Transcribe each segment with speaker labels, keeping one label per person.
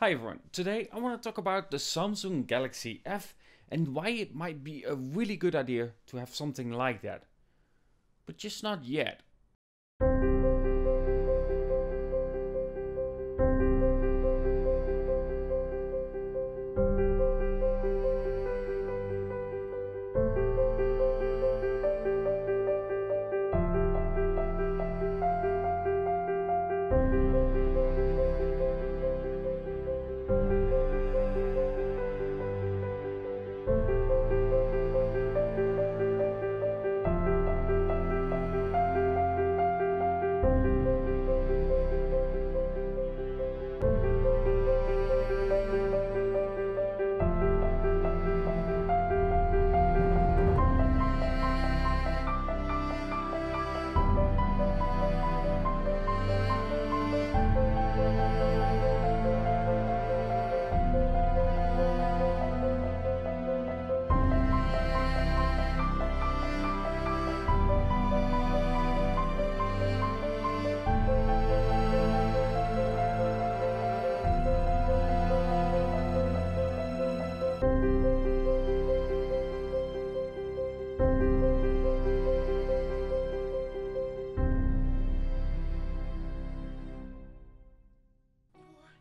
Speaker 1: Hi everyone, today I want to talk about the Samsung Galaxy F and why it might be a really good idea to have something like that. But just not yet.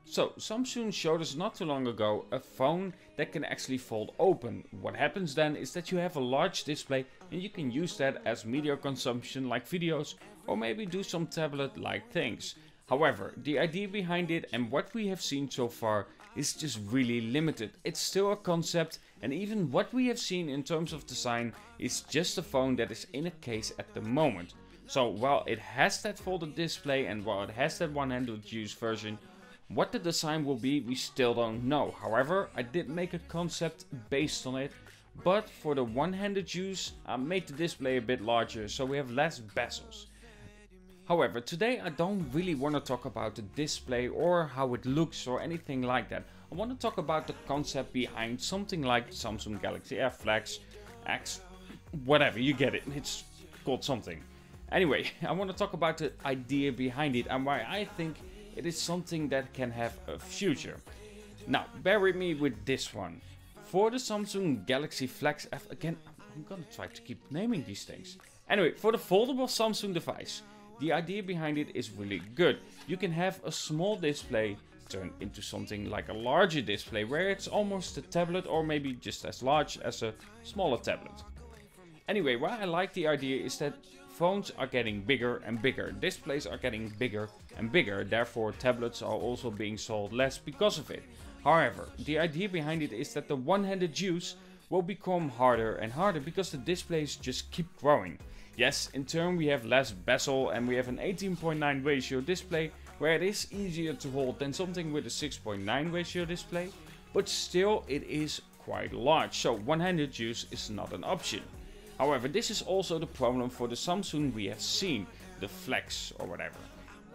Speaker 1: So, Samsung showed us not too long ago a phone that can actually fold open. What happens then is that you have a large display and you can use that as media consumption like videos or maybe do some tablet like things. However, the idea behind it and what we have seen so far is just really limited. It's still a concept and even what we have seen in terms of design is just a phone that is in a case at the moment. So while it has that folded display and while it has that one-handed use version, what the design will be, we still don't know. However, I did make a concept based on it, but for the one-handed use, I made the display a bit larger so we have less bezels. However, today I don't really want to talk about the display or how it looks or anything like that. I want to talk about the concept behind something like Samsung Galaxy F Flex, X, whatever, you get it, it's called something. Anyway, I want to talk about the idea behind it and why I think it is something that can have a future. Now, bear with me with this one. For the Samsung Galaxy Flex F, again, I'm gonna try to keep naming these things. Anyway, for the foldable Samsung device, the idea behind it is really good. You can have a small display turned into something like a larger display where it's almost a tablet or maybe just as large as a smaller tablet. Anyway, why I like the idea is that phones are getting bigger and bigger, displays are getting bigger and bigger, therefore tablets are also being sold less because of it. However, the idea behind it is that the one-handed use will become harder and harder because the displays just keep growing. Yes, in turn we have less bezel and we have an 18:9 ratio display where it is easier to hold than something with a 6:9 ratio display, but still it is quite large, so one-handed use is not an option. However, this is also the problem for the Samsung we have seen, the Flex or whatever.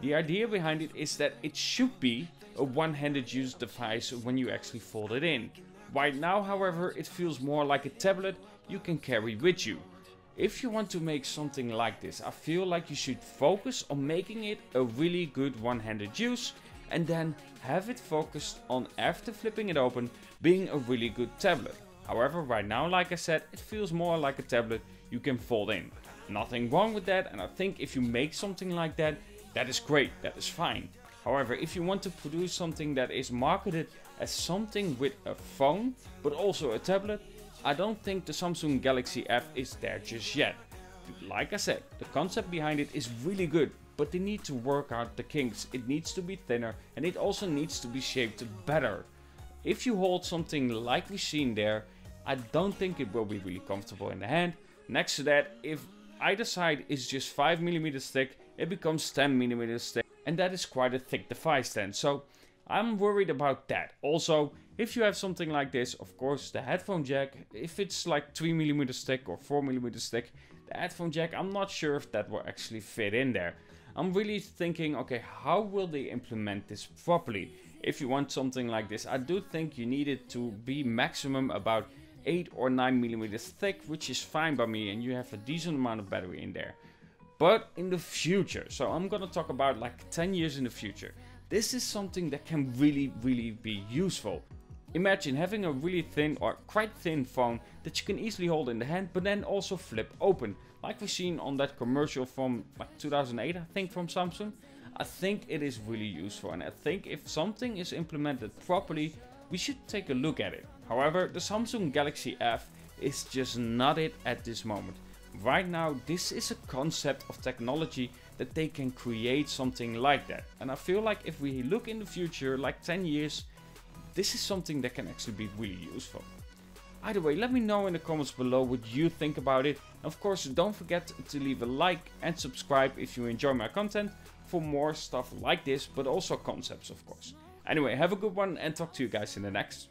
Speaker 1: The idea behind it is that it should be a one-handed use device when you actually fold it in. Right now, however, it feels more like a tablet you can carry with you. If you want to make something like this, I feel like you should focus on making it a really good one-handed use and then have it focused on, after flipping it open, being a really good tablet. However, right now, like I said, it feels more like a tablet you can fold in. Nothing wrong with that, and I think if you make something like that, that is great, that is fine. However, if you want to produce something that is marketed as something with a phone, but also a tablet, I don't think the Samsung Galaxy F is there just yet. Like I said, the concept behind it is really good, but they need to work out the kinks. It needs to be thinner, and it also needs to be shaped better. If you hold something like we've seen there, I don't think it will be really comfortable in the hand. Next to that, if either side is just 5mm thick, it becomes 10mm thick, and that is quite a thick device then, so I'm worried about that. Also, if you have something like this, of course the headphone jack, if it's like 3mm thick or 4mm thick, the headphone jack, I'm not sure if that will actually fit in there. I'm really thinking, okay, how will they implement this properly? If you want something like this, I do think you need it to be maximum about 8 or 9mm thick, which is fine by me, and you have a decent amount of battery in there. But in the future, so I'm gonna talk about like 10 years in the future, this is something that can really be useful. Imagine having a really thin or quite thin phone that you can easily hold in the hand, but then also flip open, like we've seen on that commercial from like 2008, I think, from Samsung. I think it is really useful, and I think if something is implemented properly, we should take a look at it. However, the Samsung Galaxy F is just not it at this moment. Right now, this is a concept of technology that they can create something like that. And I feel like if we look in the future, like 10 years, this is something that can actually be really useful. Either way, let me know in the comments below what you think about it. Of course, don't forget to leave a like and subscribe if you enjoy my content for more stuff like this, but also concepts, of course. Anyway, have a good one and talk to you guys in the next.